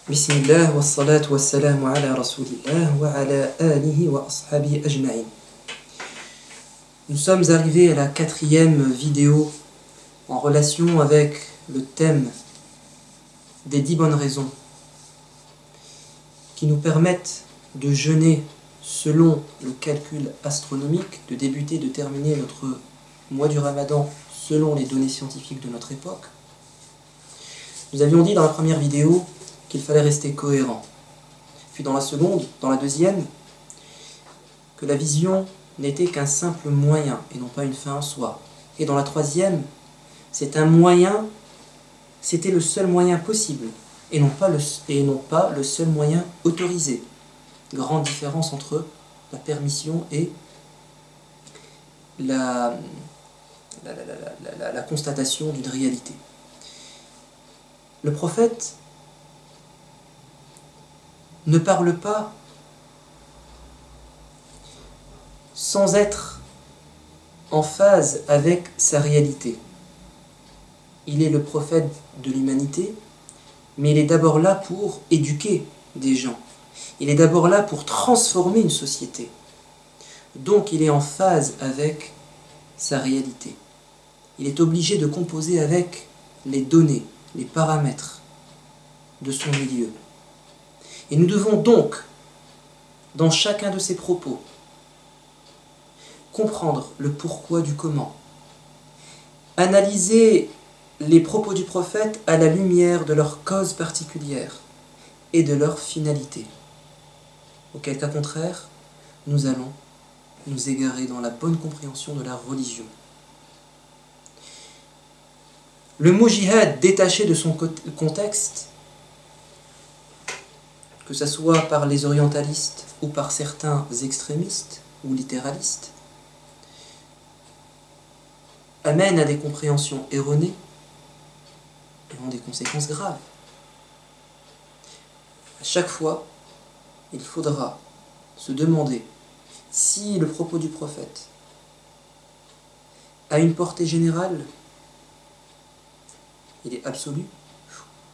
Bismillah wa salatu wa salamu ala rasulillah wa ala alihi wa ashabi ajma'in. Nous sommes arrivés à la 4e vidéo en relation avec le thème des 10 bonnes raisons qui nous permettent de jeûner selon le calcul astronomique, de débuter, de terminer notre mois du Ramadan selon les données scientifiques de notre époque. Nous avions dit dans la première vidéo qu'il fallait rester cohérent. Puis dans la seconde, dans la deuxième, que la vision n'était qu'un simple moyen et non pas une fin en soi. Et dans la troisième, c'est un moyen, c'était le seul moyen possible et non pas le seul moyen autorisé. Grande différence entre la permission et la constatation d'une réalité. Le prophète ne parle pas sans être en phase avec sa réalité. Il est le prophète de l'humanité, mais il est d'abord là pour éduquer des gens. Il est d'abord là pour transformer une société. Donc il est en phase avec sa réalité. Il est obligé de composer avec les données, les paramètres de son milieu. Et nous devons donc, dans chacun de ses propos, comprendre le pourquoi du comment, analyser les propos du prophète à la lumière de leur cause particulière et de leur finalité. Auquel cas contraire, nous allons nous égarer dans la bonne compréhension de la religion. Le mot jihad détaché de son contexte, que ce soit par les orientalistes ou par certains extrémistes ou littéralistes, amène à des compréhensions erronées et ont des conséquences graves. À chaque fois, il faudra se demander si le propos du prophète a une portée générale, il est absolu,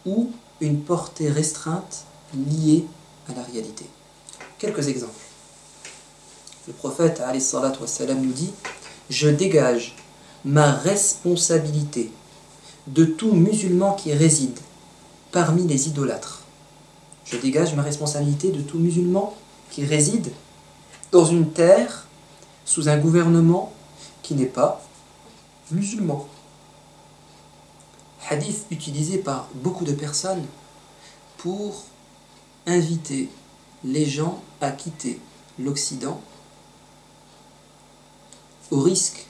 ou une portée restreinte liée à la réalité. Quelques exemples. Le prophète alayhi salatu wassalam nous dit « Je dégage ma responsabilité de tout musulman qui réside parmi les idolâtres. » Je dégage ma responsabilité de tout musulman qui réside dans une terre sous un gouvernement qui n'est pas musulman. Hadith utilisé par beaucoup de personnes pour inviter les gens à quitter l'Occident au risque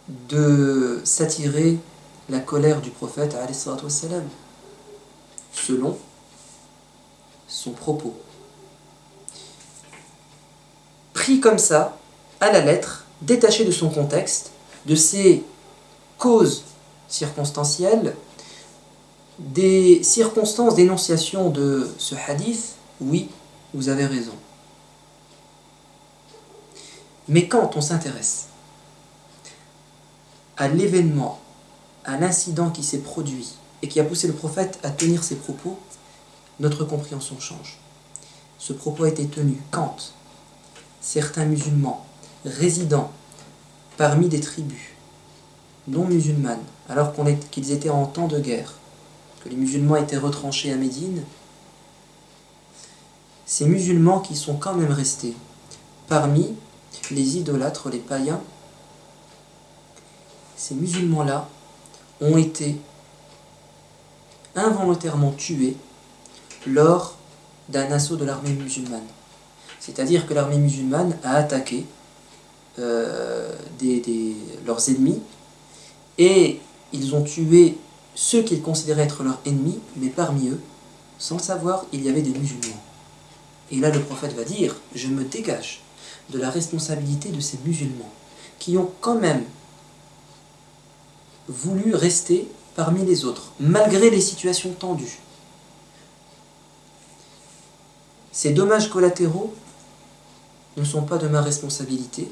de s'attirer la colère du prophète alayhi salatu wassalam, selon son propos. Pris comme ça, à la lettre, détaché de son contexte, de ses causes circonstancielles, des circonstances d'énonciation de ce hadith, oui, vous avez raison. Mais quand on s'intéresse à l'événement, à l'incident qui s'est produit et qui a poussé le prophète à tenir ses propos, notre compréhension change. Ce propos a été tenu quand certains musulmans résidant parmi des tribus non musulmanes, alors qu'ils étaient en temps de guerre, que les musulmans étaient retranchés à Médine, ces musulmans qui sont quand même restés parmi les idolâtres, les païens, ces musulmans-là ont été involontairement tués lors d'un assaut de l'armée musulmane. C'est-à-dire que l'armée musulmane a attaqué leurs ennemis et ils ont tué ceux qu'ils considéraient être leurs ennemis, mais parmi eux, sans le savoir, il y avait des musulmans. Et là le prophète va dire, je me dégage de la responsabilité de ces musulmans qui ont quand même voulu rester parmi les autres, malgré les situations tendues. Ces dommages collatéraux ne sont pas de ma responsabilité,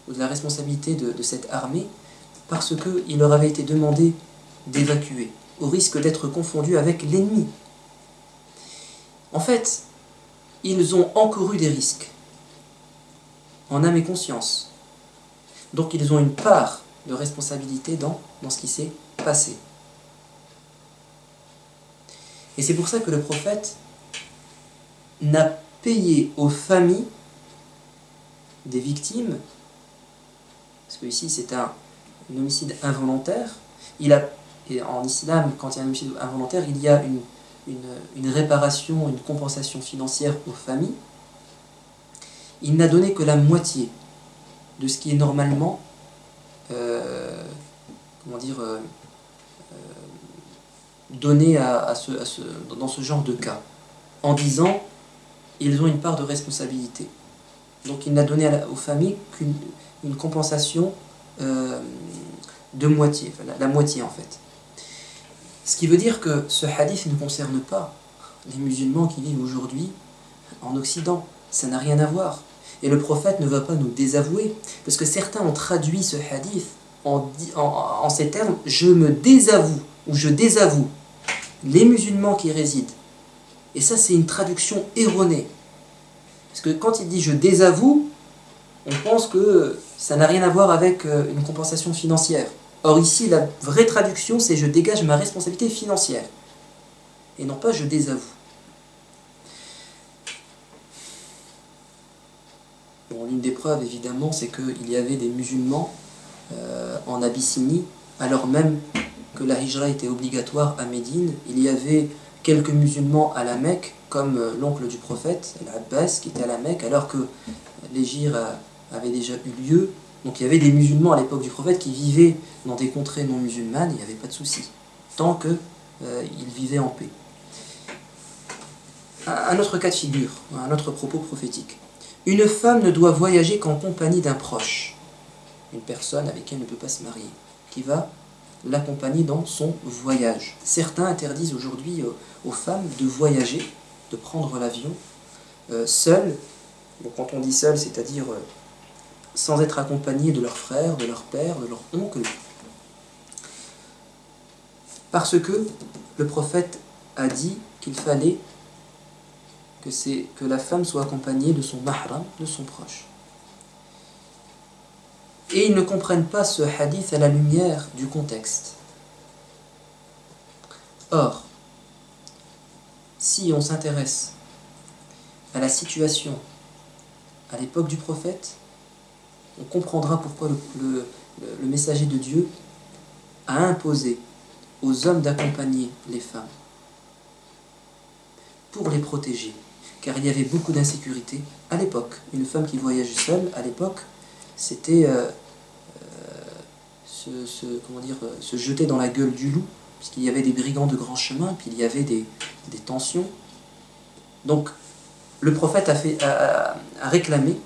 ou de la responsabilité de cette armée, parce qu'il leur avait été demandé d'évacuer. au risque d'être confondus avec l'ennemi. En fait, ils ont encouru des risques, en âme et conscience. Donc ils ont une part de responsabilité dans ce qui s'est passé. Et c'est pour ça que le prophète n'a payé aux familles des victimes, parce que ici c'est un homicide involontaire. Et en islam, quand il y a un homicide involontaire, il y a une réparation, une compensation financière aux familles. Il n'a donné que la moitié de ce qui est normalement donné dans ce genre de cas, en disant ils ont une part de responsabilité. Donc il n'a donné aux familles qu'une compensation de moitié, enfin, la moitié en fait. Ce qui veut dire que ce hadith ne concerne pas les musulmans qui vivent aujourd'hui en Occident. Ça n'a rien à voir. Et le prophète ne va pas nous désavouer, parce que certains ont traduit ce hadith en ces termes: je me désavoue, ou je désavoue les musulmans qui résident. Et ça, c'est une traduction erronée. Parce que quand il dit je désavoue, on pense que ça n'a rien à voir avec une compensation financière. Or ici, la vraie traduction, c'est je dégage ma responsabilité financière. Et non pas je désavoue. Bon, l'une des preuves, évidemment, c'est qu'il y avait des musulmans en Abyssinie, alors même que la hijra était obligatoire à Médine. Il y avait quelques musulmans à la Mecque, comme l'oncle du prophète, l'Abbas, qui était à la Mecque, alors que l'hégire avait déjà eu lieu. Donc il y avait des musulmans à l'époque du prophète qui vivaient dans des contrées non musulmanes, et il n'y avait pas de souci, tant qu'ils vivaient en paix. Un autre cas de figure, un autre propos prophétique. Une femme ne doit voyager qu'en compagnie d'un proche, une personne avec qui elle ne peut pas se marier, qui va l'accompagner dans son voyage. Certains interdisent aujourd'hui aux femmes de voyager, de prendre l'avion seules. Donc quand on dit seul, c'est-à-dire sans être accompagnées de leur frère, de leur père, de leur oncle. Parce que le prophète a dit qu'il fallait que la femme soit accompagnée de son mahram, de son proche. Et ils ne comprennent pas ce hadith à la lumière du contexte. Or, si on s'intéresse à la situation à l'époque du prophète, on comprendra pourquoi le messager de Dieu a imposé aux hommes d'accompagner les femmes pour les protéger. Car il y avait beaucoup d'insécurité à l'époque. Une femme qui voyage seule, à l'époque, c'était se jeter dans la gueule du loup, puisqu'il y avait des brigands de grand chemin, puis il y avait des tensions. Donc, le prophète a réclamé,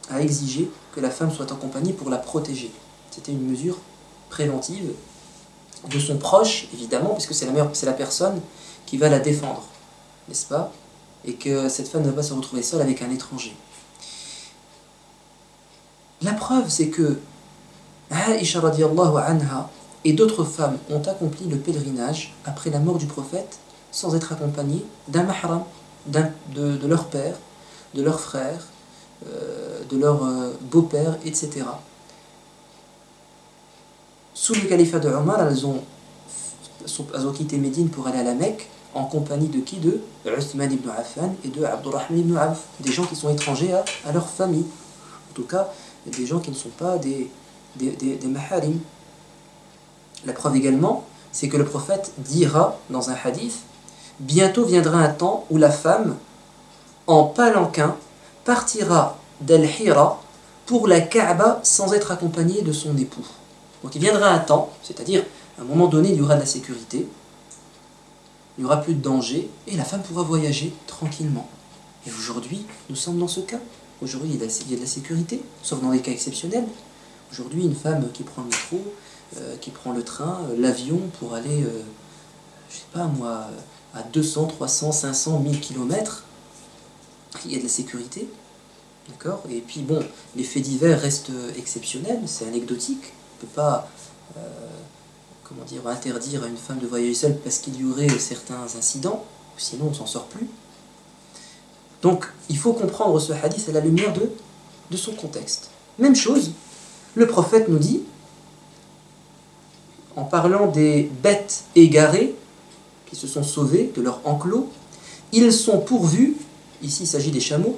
a exigé que la femme soit accompagnée pour la protéger. C'était une mesure préventive de son proche, évidemment, puisque c'est la personne qui va la défendre, n'est-ce pas? Et que cette femme ne va pas se retrouver seule avec un étranger. La preuve, c'est que Aïcha radiallahu anha et d'autres femmes ont accompli le pèlerinage après la mort du prophète sans être accompagnées d'un mahram, de leur père, de leur frère, de leur beau-père, etc. Sous le califat de Omar, elles ont quitté Médine pour aller à la Mecque, en compagnie de qui? De Uthman ibn Affan et de Abdurrahman ibn Auf, des gens qui sont étrangers à leur famille, en tout cas des gens qui ne sont pas des maharim. La preuve également, c'est que le prophète dira dans un hadith: bientôt viendra un temps où la femme, en palanquin, partira d'Al-Hira pour la Kaaba sans être accompagnée de son époux. Donc il viendra un temps, c'est-à-dire à un moment donné, il y aura de la sécurité, il n'y aura plus de danger, et la femme pourra voyager tranquillement. Et aujourd'hui, nous sommes dans ce cas. Aujourd'hui, il y a de la sécurité, sauf dans des cas exceptionnels. Aujourd'hui, une femme qui prend le métro, qui prend le train, l'avion pour aller, je sais pas moi, à 200, 300, 500, 1000 km, il y a de la sécurité. D'accord? Et puis bon, les faits divers restent exceptionnels, c'est anecdotique. On ne peut pas comment dire, interdire à une femme de voyager seule parce qu'il y aurait certains incidents, sinon on ne s'en sort plus. Donc il faut comprendre ce hadith à la lumière de son contexte. Même chose, le prophète nous dit, en parlant des bêtes égarées qui se sont sauvées de leur enclos, ils sont pourvus, ici il s'agit des chameaux,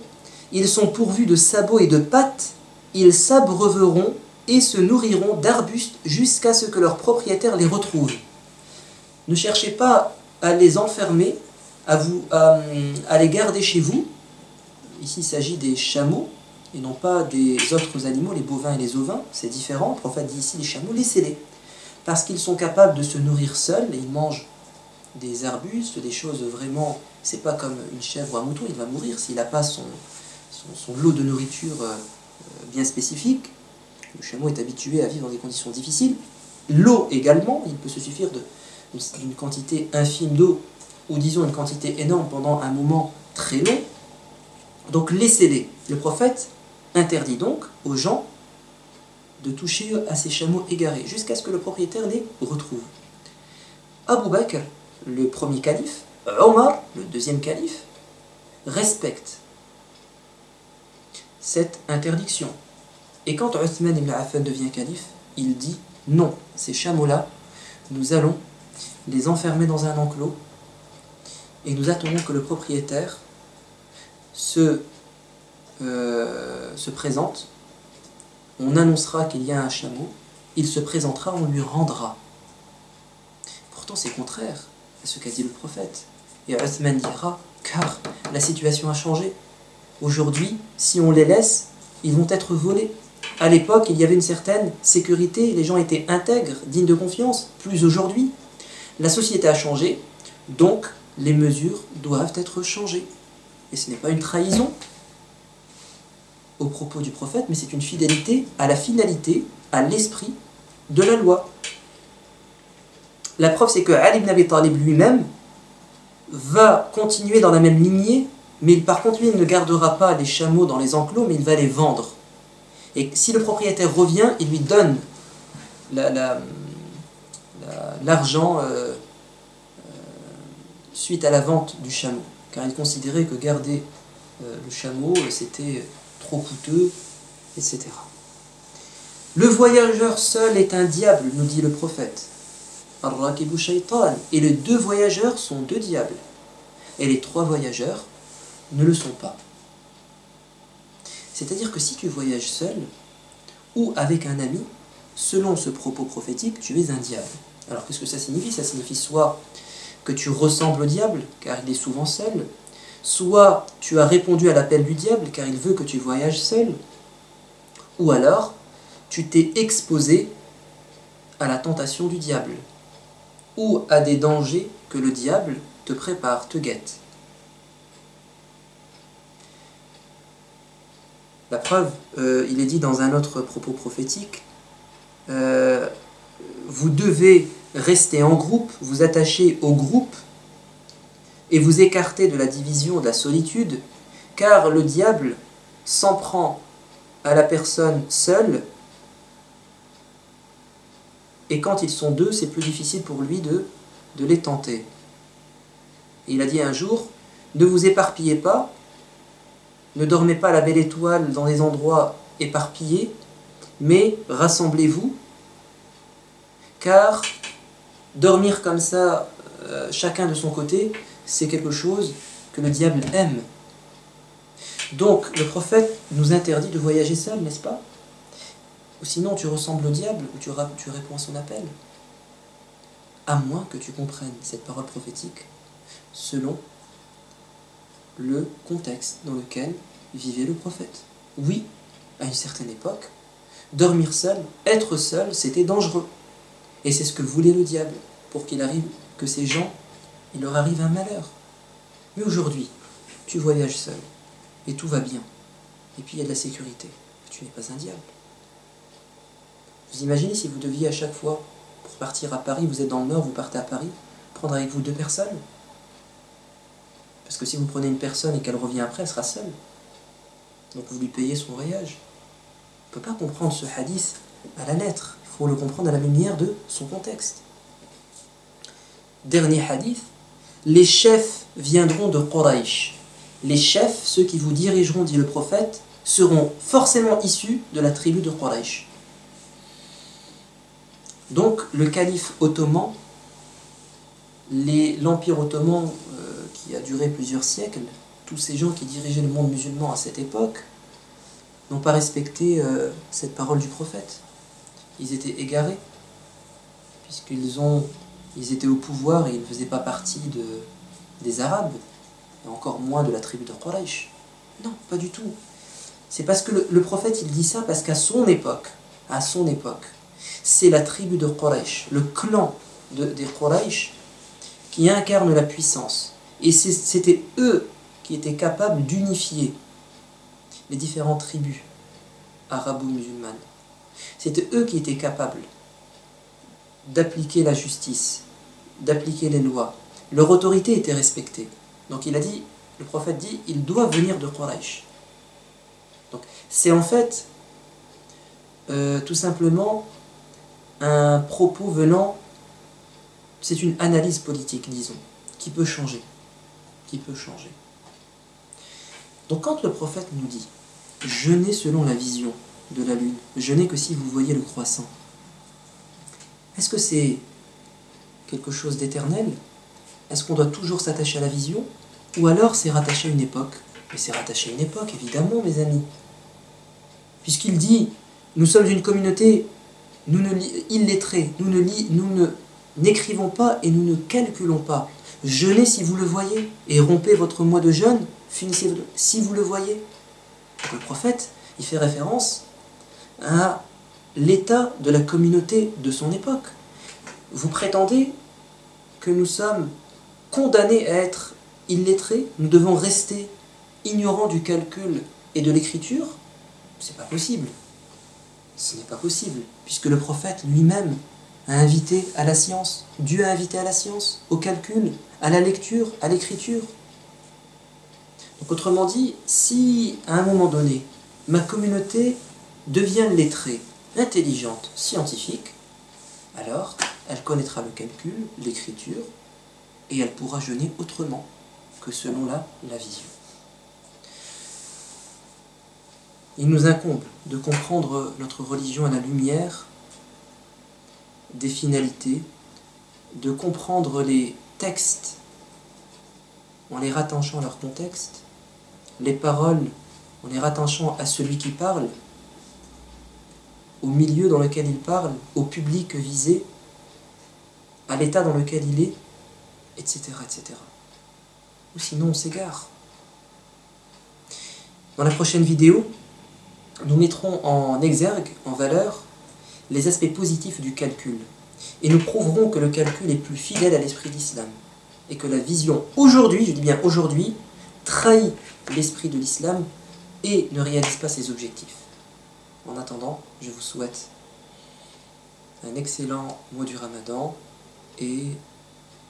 ils sont pourvus de sabots et de pattes, ils s'abreuveront et se nourriront d'arbustes jusqu'à ce que leur propriétaire les retrouve. Ne cherchez pas à les enfermer, à les garder chez vous. Ici il s'agit des chameaux et non pas des autres animaux, les bovins et les ovins, c'est différent. Le prophète dit ici les chameaux, laissez-les, parce qu'ils sont capables de se nourrir seuls et ils mangent des arbustes, des choses vraiment, c'est pas comme une chèvre ou un mouton, il va mourir s'il n'a pas son lot de nourriture bien spécifique. Le chameau est habitué à vivre dans des conditions difficiles. L'eau également, il peut se suffire d'une quantité infime d'eau, ou disons une quantité énorme pendant un moment très long. Donc laissez-les. Le prophète interdit donc aux gens de toucher à ces chameaux égarés, jusqu'à ce que le propriétaire les retrouve. Abu Bakr, le premier calife, Omar, le deuxième calife, respecte cette interdiction. Et quand Uthman ibn Affan devient calife, il dit non, ces chameaux-là, nous allons les enfermer dans un enclos et nous attendons que le propriétaire se présente. On annoncera qu'il y a un chameau, il se présentera, on lui rendra. Pourtant c'est contraire à ce qu'a dit le prophète. Et Uthman dira, car la situation a changé. Aujourd'hui, si on les laisse, ils vont être volés. À l'époque, il y avait une certaine sécurité, les gens étaient intègres, dignes de confiance. Plus aujourd'hui, la société a changé, donc les mesures doivent être changées. Et ce n'est pas une trahison aux propos du prophète, mais c'est une fidélité à la finalité, à l'esprit de la loi. La preuve, c'est que Ali ibn Abi Talib lui-même va continuer dans la même lignée, mais par contre, lui, il ne gardera pas les chameaux dans les enclos, mais il va les vendre. Et si le propriétaire revient, il lui donne l'argent suite à la vente du chameau. Car il considérait que garder le chameau, c'était trop coûteux, etc. Le voyageur seul est un diable, nous dit le prophète. Ar-rakibu shaytan. Et les deux voyageurs sont deux diables. Et les trois voyageurs ne le sont pas. C'est-à-dire que si tu voyages seul ou avec un ami, selon ce propos prophétique, tu es un diable. Alors qu'est-ce que ça signifie? Ça signifie soit que tu ressembles au diable, car il est souvent seul, soit tu as répondu à l'appel du diable, car il veut que tu voyages seul, ou alors tu t'es exposé à la tentation du diable, ou à des dangers que le diable te prépare, te guette. La preuve, il est dit dans un autre propos prophétique, vous devez rester en groupe, vous attacher au groupe et vous écarter de la division, de la solitude, car le diable s'en prend à la personne seule et quand ils sont deux, c'est plus difficile pour lui de les tenter. Et il a dit un jour, ne vous éparpillez pas, ne dormez pas à la belle étoile dans des endroits éparpillés, mais rassemblez-vous, car dormir comme ça, chacun de son côté, c'est quelque chose que le diable aime. Donc le prophète nous interdit de voyager seul, n'est-ce pas? Ou sinon tu ressembles au diable, ou tu réponds à son appel. À moins que tu comprennes cette parole prophétique selon le contexte dans lequel vivait le prophète. Oui, à une certaine époque, dormir seul, être seul, c'était dangereux. Et c'est ce que voulait le diable, pour qu'il arrive, que ces gens, il leur arrive un malheur. Mais aujourd'hui, tu voyages seul, et tout va bien. Et puis il y a de la sécurité. Tu n'es pas un diable. Vous imaginez si vous deviez à chaque fois, pour partir à Paris, vous êtes dans le Nord, vous partez à Paris, prendre avec vous 2 personnes? Parce que si vous prenez une personne et qu'elle revient après, elle sera seule. Donc vous lui payez son voyage. On ne peut pas comprendre ce hadith à la lettre. Il faut le comprendre à la lumière de son contexte. dernier hadith, les chefs viendront de Quraysh. Les chefs, ceux qui vous dirigeront, dit le prophète, seront forcément issus de la tribu de Quraysh. Donc le calife ottoman, l'empire ottoman qui a duré plusieurs siècles, tous ces gens qui dirigeaient le monde musulman à cette époque, n'ont pas respecté cette parole du prophète. Ils étaient égarés, puisqu'ils étaient au pouvoir et ils ne faisaient pas partie des Arabes, et encore moins de la tribu de Quraysh. Non, pas du tout. C'est parce que le prophète il dit ça parce qu'à son époque, c'est la tribu de Quraysh, le clan des Quraysh, qui incarne la puissance. Et c'était eux qui étaient capables d'unifier les différentes tribus arabo-musulmanes. C'était eux qui étaient capables d'appliquer la justice, d'appliquer les lois. Leur autorité était respectée. Donc le prophète dit, ils doivent venir de Quraysh. Donc c'est en fait tout simplement un propos venant, c'est une analyse politique, disons, qui peut changer. Donc quand le prophète nous dit « Jeûnez selon la vision de la lune, jeûnez que si vous voyez le croissant », est-ce que c'est quelque chose d'éternel? Est-ce qu'on doit toujours s'attacher à la vision? Ou alors c'est rattaché à une époque? Mais c'est rattaché à une époque, évidemment, mes amis. Puisqu'il dit « Nous sommes une communauté illettrée, nous n'écrivons pas et nous ne calculons pas. Jeûnez si vous le voyez, et rompez votre mois de jeûne, finissez si vous le voyez. » Donc le prophète, il fait référence à l'état de la communauté de son époque. Vous prétendez que nous sommes condamnés à être illettrés, nous devons rester ignorants du calcul et de l'écriture? C'est pas possible. Ce n'est pas possible, puisque le prophète lui-même a invité à la science. Dieu a invité à la science, au calcul, à la lecture, à l'écriture. Donc autrement dit, si à un moment donné, ma communauté devient lettrée, intelligente, scientifique, alors elle connaîtra le calcul, l'écriture, et elle pourra jeûner autrement que selon la vision. Il nous incombe de comprendre notre religion à la lumière des finalités, de comprendre les textes en les rattachant à leur contexte, les paroles en les rattachant à celui qui parle, au milieu dans lequel il parle, au public visé, à l'état dans lequel il est, etc., etc. Ou sinon on s'égare. Dans la prochaine vidéo, nous mettrons en exergue, en valeur, les aspects positifs du calcul. Et nous prouverons que le calcul est plus fidèle à l'esprit d'Islam. Et que la vision aujourd'hui, je dis bien aujourd'hui, trahit l'esprit de l'islam et ne réalise pas ses objectifs. En attendant, je vous souhaite un excellent mois du Ramadan et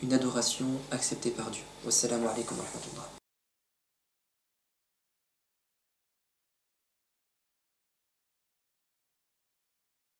une adoration acceptée par Dieu. Wassalamu alaikum wa rahmatullah.